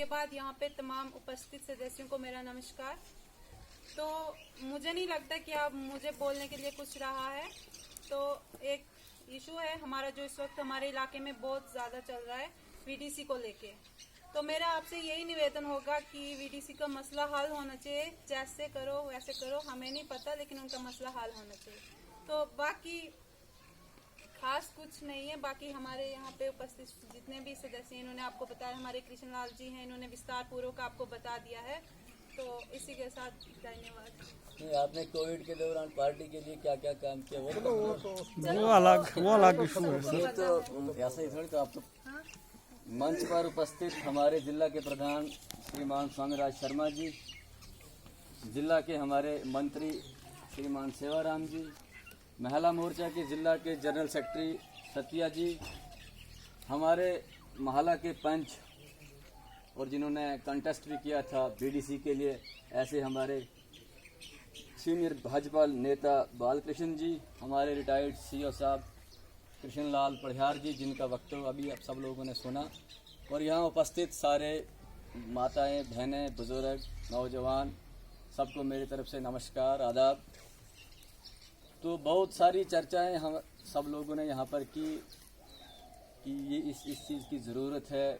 उसके बाद यहाँ पे तमाम उपस्थित सदस्यों को मेरा नमस्कार। तो मुझे नहीं लगता कि अब मुझे बोलने के लिए कुछ रहा है। तो एक इशू है हमारा जो इस वक्त हमारे इलाके में बहुत ज़्यादा चल रहा है वीडीसी को लेके। तो मेरा आपसे यही निवेदन होगा कि वीडीसी का मसला हल होना चाहिए, जैसे करो वैसे करो, हमें नहीं पता, लेकिन उनका मसला हल होना चाहिए। तो बाकी खास कुछ नहीं है। बाकी हमारे यहाँ पे उपस्थित जितने भी सदस्य हैं इन्होंने आपको बताया, हमारे कृष्ण लाल जी हैं, इन्होंने विस्तार पूर्वक आपको बता दिया है। तो इसी के साथ धन्यवाद। आपने कोविड के दौरान पार्टी के लिए क्या क्या काम किया वो अलग इशू है। तो ऐसा ही थोड़ी। तो आप तो मंच पर उपस्थित हमारे जिला के प्रधान श्रीमान स्वामीराज शर्मा जी, जिला के हमारे मंत्री श्रीमान सेवाराम जी, महिला मोर्चा के जिला के जनरल सेक्रेटरी सत्या जी, हमारे मोहल्ला के पंच और जिन्होंने कंटेस्ट भी किया था बीडीसी के लिए, ऐसे हमारे सीनियर भाजपा नेता बालकृष्ण जी, हमारे रिटायर्ड सीओ साहब कृष्ण लाल पढ़ियार जी, जिनका वक्तव्य अभी आप सब लोगों ने सुना, और यहाँ उपस्थित सारे माताएं, बहनें, बुजुर्ग, नौजवान, सबको मेरी तरफ से नमस्कार, आदाब। तो बहुत सारी चर्चाएं हम सब लोगों ने यहाँ पर की कि ये इस चीज़ की ज़रूरत है।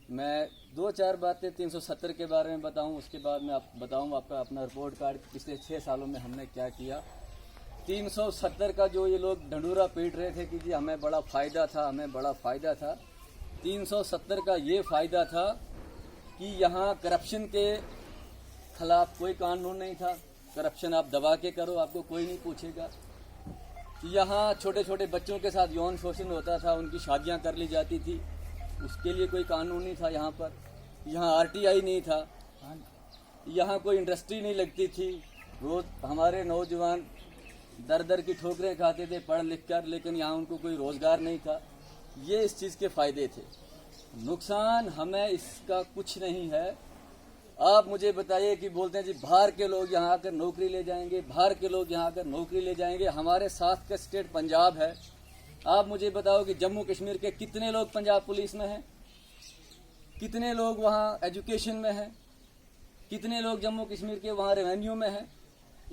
मैं 2-4 बातें 370 के बारे में बताऊं, उसके बाद मैं बताऊं आपका अपना रिपोर्ट कार्ड पिछले 6 सालों में हमने क्या किया। 370 का जो ये लोग ढंडूरा पीट रहे थे कि जी हमें बड़ा फ़ायदा था, हमें बड़ा फ़ायदा था, 370 का ये फ़ायदा था कि यहाँ करप्शन के खिलाफ कोई कानून नहीं था। करप्शन आप दबा के करो, आपको कोई नहीं पूछेगा। यहाँ छोटे छोटे बच्चों के साथ यौन शोषण होता था, उनकी शादियाँ कर ली जाती थी, उसके लिए कोई कानून नहीं था यहाँ पर। यहाँ आरटीआई नहीं था, यहाँ कोई इंडस्ट्री नहीं लगती थी। रोज़ हमारे नौजवान दर दर की ठोकरें खाते थे पढ़ लिख कर, लेकिन यहाँ उनको कोई रोज़गार नहीं था। ये इस चीज़ के फ़ायदे थे। नुकसान हमें इसका कुछ नहीं है। आप मुझे बताइए कि बोलते हैं जी बाहर के लोग यहाँ आकर नौकरी ले जाएंगे, बाहर के लोग यहाँ आकर नौकरी ले जाएंगे। हमारे साथ का स्टेट पंजाब है। आप मुझे बताओ कि जम्मू कश्मीर के कितने लोग पंजाब पुलिस में हैं, कितने लोग वहाँ एजुकेशन में हैं, कितने लोग जम्मू कश्मीर के वहाँ रेवेन्यू में हैं?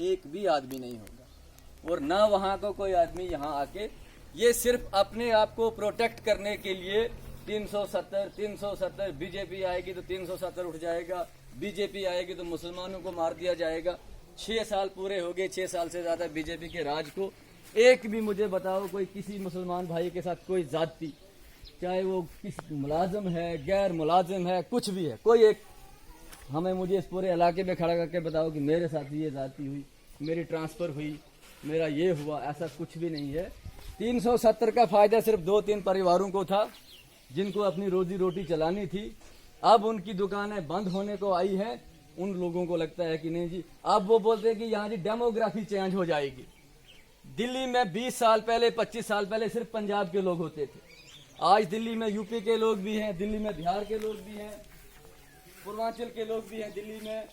एक भी आदमी नहीं होगा। और ना वहाँ का कोई आदमी यहाँ आके, ये सिर्फ अपने आप को प्रोटेक्ट करने के लिए 370 बीजेपी आएगी तो 370 उठ जाएगा, बीजेपी आएगी तो मुसलमानों को मार दिया जाएगा। 6 साल पूरे हो गए, 6 साल से ज्यादा बीजेपी के राज को। एक भी मुझे बताओ कोई किसी मुसलमान भाई के साथ कोई जाति, चाहे वो किस मुलाजिम है, गैर मुलाजिम है, कुछ भी है, कोई एक हमें मुझे इस पूरे इलाके में खड़ा करके बताओ कि मेरे साथ ये जाति हुई, मेरी ट्रांसफर हुई, मेरा ये हुआ, ऐसा कुछ भी नहीं है। 370 का फायदा सिर्फ 2-3 परिवारों को था जिनको अपनी रोजी रोटी चलानी थी। अब उनकी दुकानें बंद होने को आई है, उन लोगों को लगता है कि नहीं जी, अब वो बोलते हैं कि यहाँ जी डेमोग्राफी चेंज हो जाएगी। दिल्ली में 20 साल पहले, 25 साल पहले सिर्फ पंजाब के लोग होते थे। आज दिल्ली में यूपी के लोग भी हैं, दिल्ली में बिहार के लोग भी हैं, पूर्वांचल के लोग भी हैं, दिल्ली में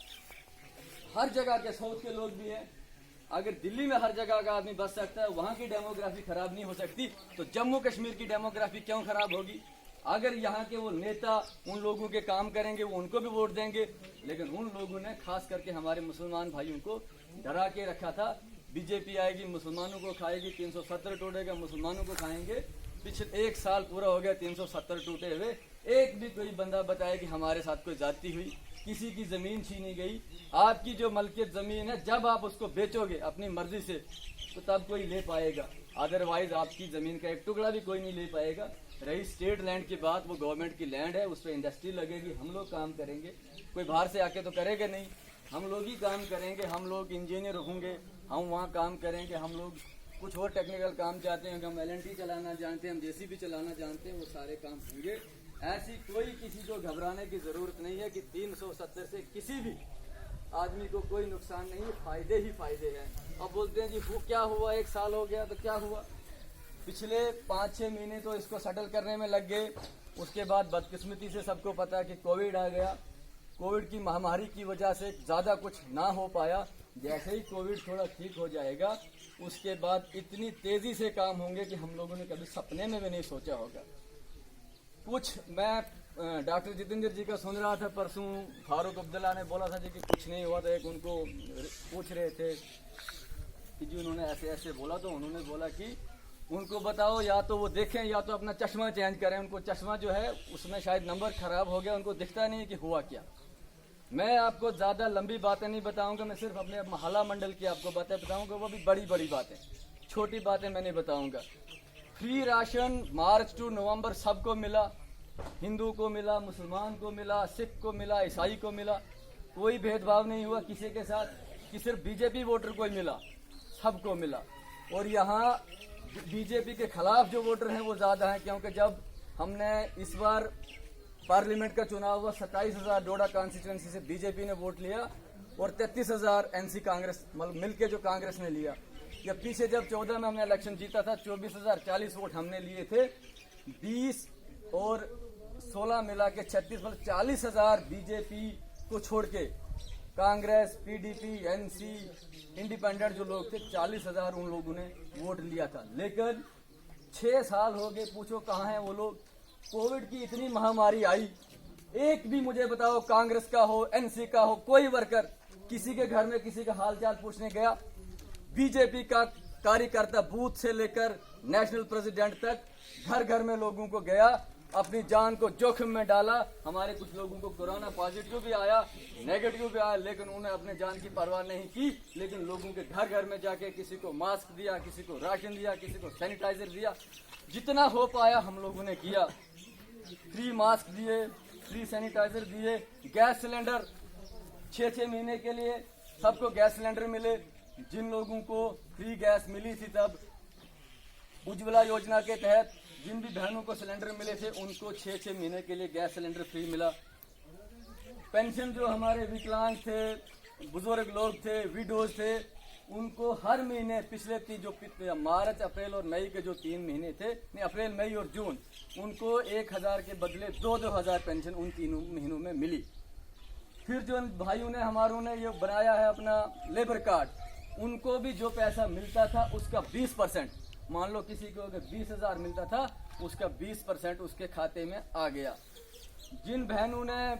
हर जगह के साउथ के लोग भी हैं। अगर दिल्ली में हर जगह का आदमी बच सकता है, वहाँ की डेमोग्राफी खराब नहीं हो सकती, तो जम्मू कश्मीर की डेमोग्राफी क्यों खराब होगी? अगर यहाँ के वो नेता उन लोगों के काम करेंगे, वो उनको भी वोट देंगे। लेकिन उन लोगों ने खास करके हमारे मुसलमान भाइयों को डरा के रखा था। बीजेपी आएगी मुसलमानों को खाएगी, 370 टूटेगा मुसलमानों को खाएंगे। पिछले 1 साल पूरा हो गया 370 टूटे हुए। एक भी कोई बंदा बताए कि हमारे साथ कोई जाति हुई, किसी की जमीन छीनी गई। आपकी जो मलकियत जमीन है, जब आप उसको बेचोगे अपनी मर्जी से, तो तब कोई ले पाएगा, अदरवाइज आपकी जमीन का एक टुकड़ा भी कोई नहीं ले पाएगा। रही स्टेट लैंड की बात, वो गवर्नमेंट की लैंड है, उस पर इंडस्ट्री लगेगी, हम लोग काम करेंगे, कोई बाहर से आके तो करेगा नहीं, हम लोग ही काम करेंगे। हम लोग इंजीनियर होंगे, हम वहाँ काम करेंगे। हम लोग कुछ और टेक्निकल काम चाहते हैं, हम LNT चलाना जानते हैं, हम JCB चलाना जानते हैं, वो सारे काम होंगे। ऐसी कोई किसी को घबराने की जरूरत नहीं है कि 370 से किसी भी आदमी को कोई नुकसान नहीं है, फायदे ही फायदे हैं। अब बोलते हैं जी वो क्या हुआ, 1 साल हो गया, तो क्या हुआ? पिछले 5-6 महीने तो इसको सेटल करने में लग गए। उसके बाद बदकिस्मती से सबको पता है कि कोविड आ गया। कोविड की महामारी की वजह से ज़्यादा कुछ ना हो पाया। जैसे ही कोविड थोड़ा ठीक हो जाएगा, उसके बाद इतनी तेज़ी से काम होंगे कि हम लोगों ने कभी सपने में भी नहीं सोचा होगा। कुछ मैं डॉक्टर जितेंद्र जी का सुन रहा था परसों, फारूक अब्दुल्ला ने बोला था जी कि कुछ नहीं हुआ। तो एक उनको पूछ रहे थे कि जी उन्होंने ऐसे ऐसे बोला, तो उन्होंने बोला कि उनको बताओ या तो वो देखें या तो अपना चश्मा चेंज करें। उनको चश्मा जो है उसमें शायद नंबर खराब हो गया, उनको दिखता नहीं कि हुआ क्या। मैं आपको ज़्यादा लंबी बातें नहीं बताऊंगा, मैं सिर्फ अपने मोहल्ला मंडल की आपको बातें बताऊंगा, वो भी बड़ी बड़ी बातें, छोटी बातें मैं नहीं बताऊंगा। फ्री राशन मार्च टू नवंबर सबको मिला, हिंदू को मिला, मुसलमान को मिला, सिख को मिला, ईसाई को मिला, कोई भेदभाव नहीं हुआ किसी के साथ कि सिर्फ बीजेपी वोटर को ही मिला, सबको मिला। और यहाँ बीजेपी के खिलाफ जो वोटर हैं वो ज़्यादा हैं, क्योंकि जब हमने इस बार पार्लियामेंट का चुनाव हुआ 27,000 डोडा कॉन्स्टिट्यूंसी से बीजेपी ने वोट लिया और 33,000 एनसी कांग्रेस मतलब मिलके जो कांग्रेस ने लिया। या पीछे जब 14 में हमने इलेक्शन जीता था 24,040 वोट हमने लिए थे, 20 और 16 मिला के 36 मतलब 40,000 बीजेपी को छोड़ के कांग्रेस, पीडीपी, एनसी, इंडिपेंडेंट जो लोग थे 40,000 उन लोगों ने वोट लिया था। लेकिन 6 साल हो गए, पूछो कहाँ हैं वो लोग। कोविड की इतनी महामारी आई, एक भी मुझे बताओ कांग्रेस का हो, एनसी का हो, कोई वर्कर किसी के घर में किसी का हालचाल पूछने गया? बीजेपी का कार्यकर्ता बूथ से लेकर नेशनल प्रेसिडेंट तक घर घर में लोगों को गया, अपनी जान को जोखिम में डाला। हमारे कुछ लोगों को कोरोना पॉजिटिव भी आया, नेगेटिव भी आया, लेकिन उन्होंने अपने जान की परवाह नहीं की। लेकिन लोगों के घर घर में जाके किसी को मास्क दिया, किसी को राशन दिया, किसी को सैनिटाइजर दिया, जितना हो पाया हम लोगों ने किया। फ्री मास्क दिए, फ्री सैनिटाइजर दिए, गैस सिलेंडर 6-6 महीने के लिए सबको गैस सिलेंडर मिले। जिन लोगों को फ्री गैस मिली थी तब उज्ज्वला योजना के तहत जिन भी बहनों को सिलेंडर मिले थे उनको 6-6 महीने के लिए गैस सिलेंडर फ्री मिला। पेंशन जो हमारे विकलांग थे, बुजुर्ग लोग थे, विडोज थे, उनको हर महीने पिछले जो मार्च, अप्रैल और मई के जो 3 महीने थे, नहीं अप्रैल, मई और जून, उनको 1,000 के बदले 2-2 हज़ार पेंशन उन 3 महीनों में मिली। फिर जो भाइयों ने हमारों ने ये बनाया है अपना लेबर कार्ड, उनको भी जो पैसा मिलता था उसका 20%, मान लो किसी को अगर 20,000 मिलता था उसका 20% उसके खाते में आ गया। जिन बहनों ने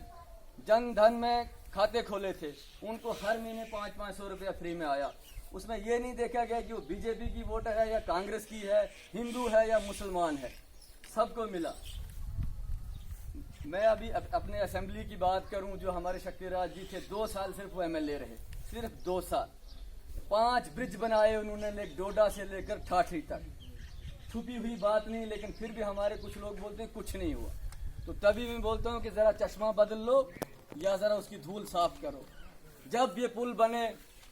जन धन में खाते खोले थे उनको हर महीने 500-500 रुपया फ्री में आया। उसमें ये नहीं देखा गया कि वो बीजेपी की वोटर है या कांग्रेस की है, हिंदू है या मुसलमान है, सबको मिला। मैं अभी अपने असेंबली की बात करूं, जो हमारे शक्तिराज जी थे 2 साल सिर्फ वो एमएलए रहे, सिर्फ 2 साल। 5 ब्रिज बनाए उन्होंने, डोडा से लेकर ठाठरी तक। छुपी हुई बात नहीं, लेकिन फिर भी हमारे कुछ लोग बोलते हैं कुछ नहीं हुआ। तो तभी मैं बोलता हूं कि जरा चश्मा बदल लो या जरा उसकी धूल साफ करो। जब ये पुल बने,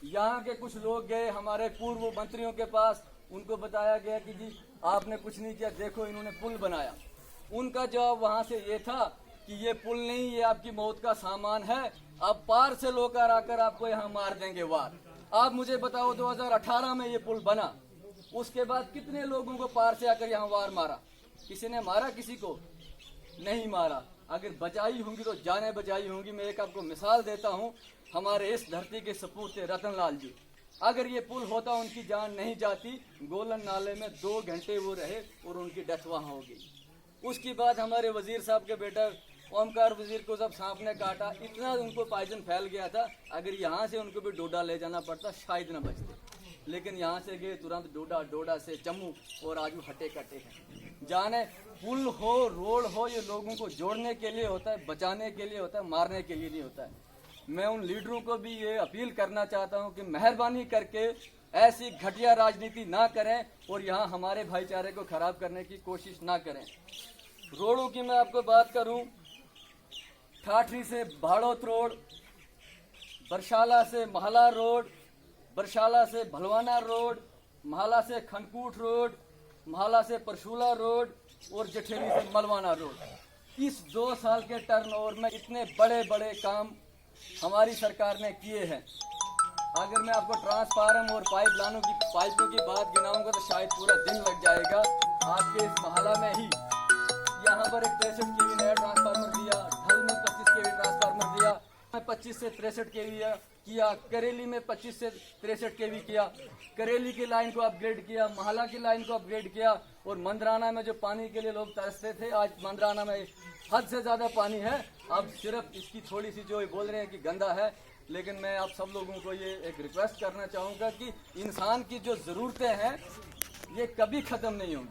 यहाँ के कुछ लोग गए हमारे पूर्व मंत्रियों के पास, उनको बताया गया कि जी आपने कुछ नहीं किया, देखो इन्होंने पुल बनाया। उनका जवाब वहां से ये था कि ये पुल नहीं, ये आपकी मौत का सामान है, अब पार से लोग आकर आपको यहाँ मार देंगे वार। आप मुझे बताओ 2018 में ये पुल बना, उसके बाद कितने लोगों को पार से आकर यहाँ वार मारा? किसी ने मारा? किसी को नहीं मारा। अगर बचाई होंगी तो जाने बचाई होंगी। मैं एक आपको मिसाल देता हूँ, हमारे इस धरती के सपूत थे रतन लाल जी। अगर ये पुल होता उनकी जान नहीं जाती, गोलन नाले में 2 घंटे वो रहे और उनकी डेथ वहाँ हो गई। उसके बाद हमारे वजीर साहब के बेटा ओमकार वजीर को जब सांप ने काटा, इतना उनको पॉइजन फैल गया था, अगर यहाँ से उनको भी डोडा ले जाना पड़ता शायद न बचते। लेकिन यहाँ से गए तुरंत डोडा, डोडा से जम्मू, और आज वो हटे कटे हैं। जाने पुल हो, रोड हो, ये लोगों को जोड़ने के लिए होता है, बचाने के लिए होता है, मारने के लिए नहीं होता है। मैं उन लीडरों को भी ये अपील करना चाहता हूँ कि मेहरबानी करके ऐसी घटिया राजनीति ना करें और यहाँ हमारे भाईचारे को खराब करने की कोशिश ना करें। रोडों की मैं आपको बात करूं, ठाठरी से भाड़ोत रोड, बरशाला से महला रोड, बरशाला से भलवाना रोड, महला से खनकूट रोड, महला से परशूला रोड और जठेरी से मलवाना रोड। इस 2 साल के टर्नओवर में इतने बड़े बड़े काम हमारी सरकार ने किए हैं। अगर मैं आपको ट्रांसफार्मर और पाइपों की बात गिनाऊंगा तो शायद पूरा दिन लग जाएगा। आपके इस महला में ही यहाँ पर एक 63 केवी नया ट्रांसफार्मर दिया, ढल में 25 केवी ट्रांसफार्मर दिया, 25 से 63 केवी किया, करेली में 25 से 63 केवी किया, करेली की लाइन को अपग्रेड किया, महला की लाइन को अपग्रेड किया, और मंदराना में जो पानी के लिए लोग तरसते थे, आज मंदराना में हद से ज़्यादा पानी है। अब सिर्फ इसकी थोड़ी सी जो ये बोल रहे हैं कि गंदा है, लेकिन मैं आप सब लोगों को ये एक रिक्वेस्ट करना चाहूँगा कि इंसान की जो ज़रूरतें हैं ये कभी ख़त्म नहीं होंगी।